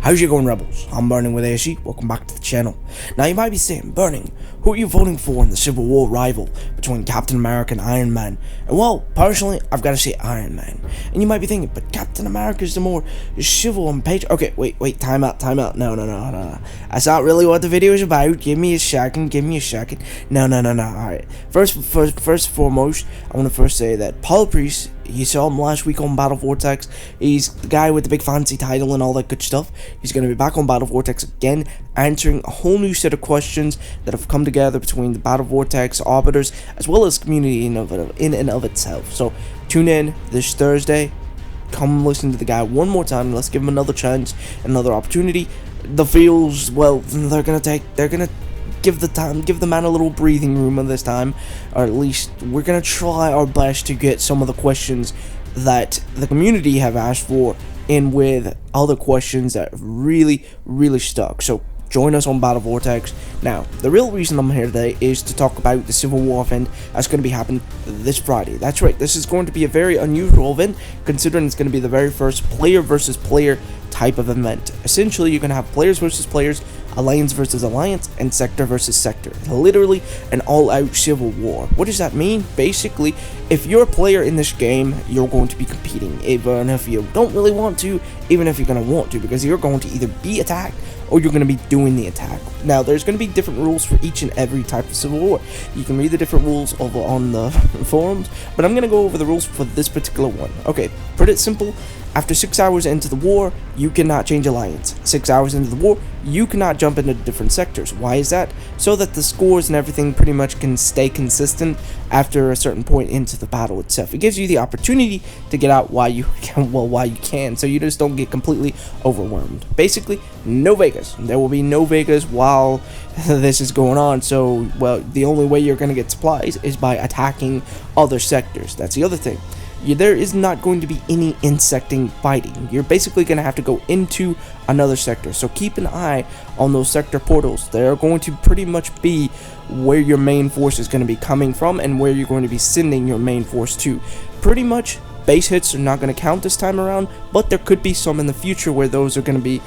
How's it going, Rebels? I'm Burning with ASG. Welcome back to the channel. Now you might be saying, Burning, who are you voting for in the Civil War rival between Captain America and Iron Man? And well, personally, I've got to say Iron Man. And you might be thinking, but Captain America is the more civil and patriot. Okay, wait, time out. No. That's not really what the video is about. Give me a second. No. Alright. First and foremost, I want to first say that Paul Priest, you saw him last week on Battle Vortex. He's the guy with the big fancy title and all that good stuff. He's going to be back on Battle Vortex again, answering a whole new set of questions that have come together between the Battle Vortex arbiters as well as community in and of itself. So tune in this Thursday. Come listen to the guy one more time. Let's give him another chance, another opportunity. The feels, well, they're gonna give the man a little breathing room this time, or at least we're gonna try our best to get some of the questions that the community have asked for in with other questions that really stuck. So join us on Battle Vortex. Now, the real reason I'm here today is to talk about the Civil War event that's going to be happening this Friday. That's right, this is going to be a very unusual event, considering it's going to be the very first player versus player type of event. Essentially, you're going to have players versus players, alliance versus alliance, and sector versus sector. Literally an all-out civil war. What does that mean? Basically, if you're a player in this game, you're going to be competing, even if you don't really want to, even if you're going to want to, because you're going to either be attacked or you're going to be doing the attack. Now, there's going to be different rules for each and every type of civil war. You can read the different rules over on the forums, but I'm going to go over the rules for this particular one. Okay, pretty simple. After 6 hours into the war, you cannot change alliance. 6 hours into the war, you cannot jump into different sectors. Why is that? So that the scores and everything pretty much can stay consistent after a certain point into the battle itself. It gives you the opportunity to get out while you can, so you just don't get completely overwhelmed. Basically, no Vegas. There will be no Vegas while this is going on, so, well, the only way you're going to get supplies is by attacking other sectors. That's the other thing. There is not going to be any insecting fighting. You're basically going to have to go into another sector. So keep an eye on those sector portals. They're going to pretty much be where your main force is going to be coming from and where you're going to be sending your main force to. Pretty much base hits are not going to count this time around, but there could be some in the future where those are going to be,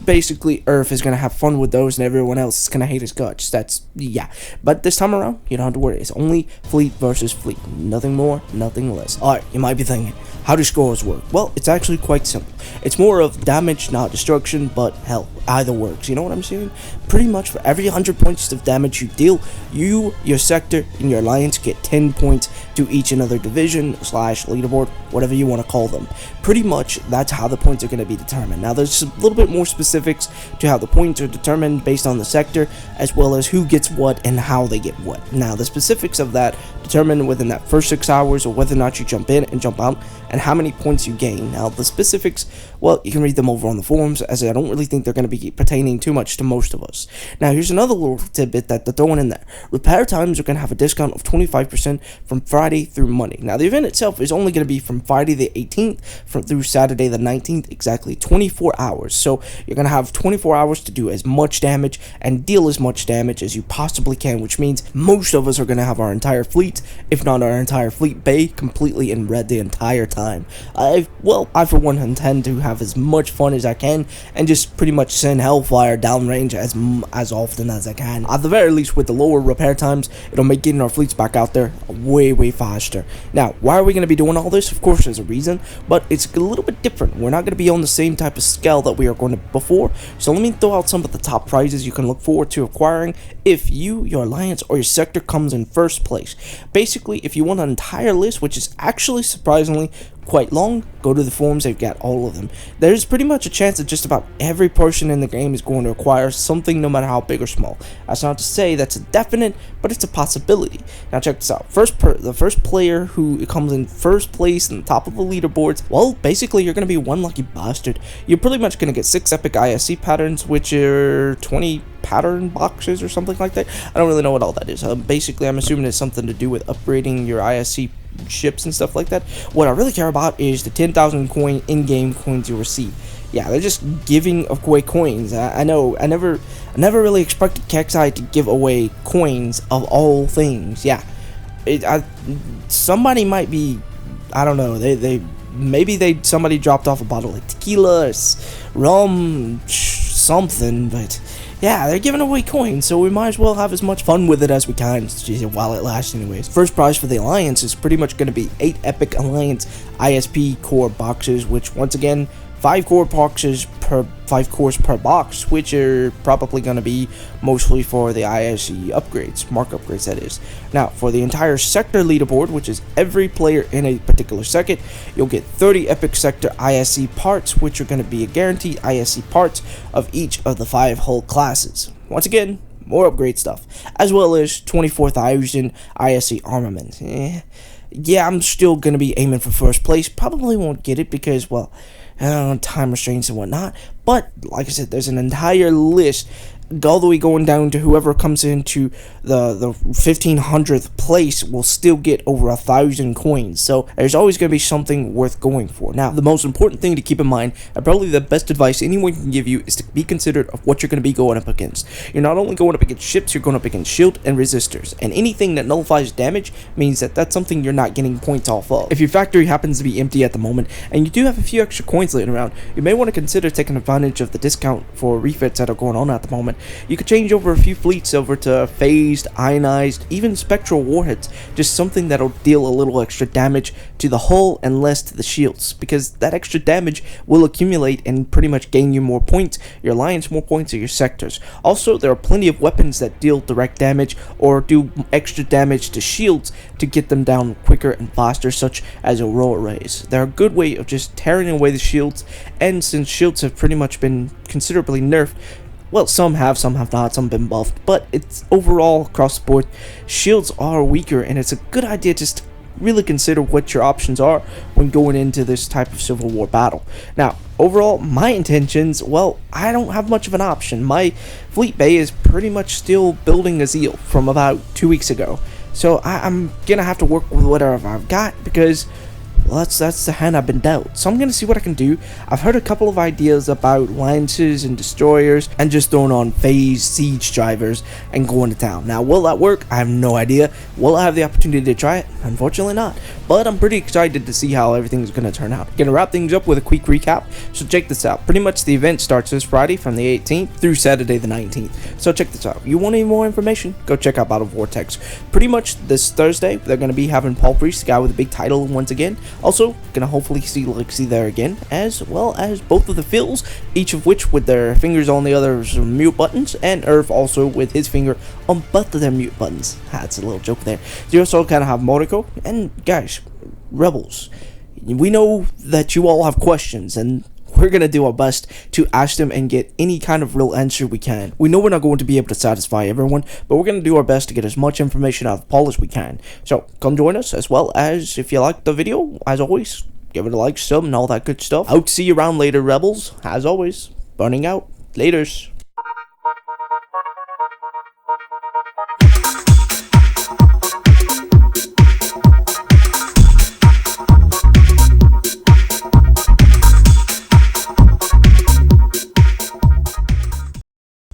basically Earth is going to have fun with those and everyone else is going to hate his guts. Yeah. But this time around, you don't have to worry. It's only fleet versus fleet. Nothing more, nothing less. Alright, you might be thinking, how do scores work? Well, it's actually quite simple. It's more of damage, not destruction, but hell, either works. You know what I'm saying? Pretty much for every 100 points of damage you deal, your sector, and your alliance get 10 points to each and other division / leaderboard, whatever you want to call them. Pretty much, that's how the points are going to be determined. Now, there's a little bit more specifics to how the points are determined based on the sector, as well as who gets what and how they get what. Now, the specifics of that determine within that first 6 hours or whether or not you jump in and jump out, and how many points you gain. Now, the specifics, well, you can read them over on the forums, as I don't really think they're going to be pertaining too much to most of us. Now, here's another little tidbit that they're throwing in there. Repair times are going to have a discount of 25% from Friday through Monday. Now, the event itself is only going to be from Friday the 18th through Saturday the 19th, exactly 24 hours. So, you're going to have 24 hours to do as much damage and deal as much damage as you possibly can, which means most of us are going to have our entire fleet, if not our entire fleet bay, completely in red the entire time. I for one intend to have as much fun as I can and just pretty much send Hellfire downrange as often as I can. At the very least, with the lower repair times, it'll make getting our fleets back out there way faster. Now, why are we going to be doing all this? Of course, there's a reason, but it's a little bit different. We're not going to be on the same type of scale that we are going to before, so let me throw out some of the top prizes you can look forward to acquiring if your alliance or your sector comes in first place. Basically, if you want an entire list, which is actually surprisingly quite long, go to the forums, they've got all of them. There's pretty much a chance that just about every person in the game is going to acquire something, no matter how big or small. That's not to say that's a definite, but it's a possibility. Now check this out. The first player who comes in first place in the top of the leaderboards, well, basically you're going to be one lucky bastard. You're pretty much going to get 6 epic ISC patterns, which are 20 pattern boxes or something like that. I don't really know what all that is. Basically, I'm assuming it's something to do with upgrading your ISC ships and stuff like that. What I really care about is the 10,000 coin in-game coins you receive. Yeah, they're just giving away coins. I know. I never really expected Kexi to give away coins of all things. Yeah, somebody might be. I don't know. Somebody dropped off a bottle of tequila something, but yeah, they're giving away coins, so we might as well have as much fun with it as we can while it lasts anyways. First prize for the Alliance is pretty much going to be 8 Epic Alliance ISP core boxes, which once again, 5 core boxes per 5 cores per box, which are probably going to be mostly for the ISE upgrades, mark upgrades that is. Now, for the entire sector leaderboard, which is every player in a particular sector, you'll get 30 Epic Sector ISE parts, which are going to be a guaranteed ISE parts of each of the 5 hull classes. Once again, more upgrade stuff, as well as 24,000 ISE armament. Yeah, I'm still going to be aiming for first place. Probably won't get it because, well, time restraints and whatnot. But, like I said, there's an entire list all the way going down to whoever comes into the 1500th place will still get over 1,000 coins. So there's always going to be something worth going for. Now, the most important thing to keep in mind, and probably the best advice anyone can give you, is to be considerate of what you're going to be going up against. You're not only going up against ships, you're going up against shield and resistors, and anything that nullifies damage means that that's something you're not getting points off of. If your factory happens to be empty at the moment and you do have a few extra coins laying around, you may want to consider taking advantage of the discount for refits that are going on at the moment. You could change over a few fleets over to phased, ionized, even spectral warheads, just something that'll deal a little extra damage to the hull and less to the shields, because that extra damage will accumulate and pretty much gain you more points, your alliance more points, or your sectors. Also, there are plenty of weapons that deal direct damage or do extra damage to shields to get them down quicker and faster, such as Aurora Rays. They're a good way of just tearing away the shields, and since shields have pretty much been considerably nerfed, well, some have not, some have been buffed, but it's overall across the board, shields are weaker, and it's a good idea just to really consider what your options are when going into this type of Civil War battle. Now, overall, my intentions, well, I don't have much of an option. My fleet bay is pretty much still building a Zeal from about 2 weeks ago, so I'm gonna have to work with whatever I've got, because well, that's the hand I've been dealt. So I'm going to see what I can do. I've heard a couple of ideas about lances and destroyers and just throwing on phased siege drivers and going to town. Now, will that work? I have no idea. Will I have the opportunity to try it? Unfortunately not. But I'm pretty excited to see how everything's going to turn out. Going to wrap things up with a quick recap. So check this out. Pretty much the event starts this Friday from the 18th through Saturday the 19th. So check this out. You want any more information? Go check out Battle Vortex. Pretty much this Thursday, they're going to be having Paul Priest, the guy with the big title, once again. Also, gonna hopefully see Lexi there again, as well as both of the Phils, each of which with their fingers on the other's mute buttons, and Irv also with his finger on both of their mute buttons. That's a little joke there. You also kind of have Moriko, and guys, Rebels, we know that you all have questions, and we're going to do our best to ask them and get any kind of real answer we can. We know we're not going to be able to satisfy everyone, but we're going to do our best to get as much information out of Paul as we can. So come join us, as well as if you liked the video, as always, give it a like, sub, and all that good stuff. I'll see you around later, Rebels. As always, burning out. Laters.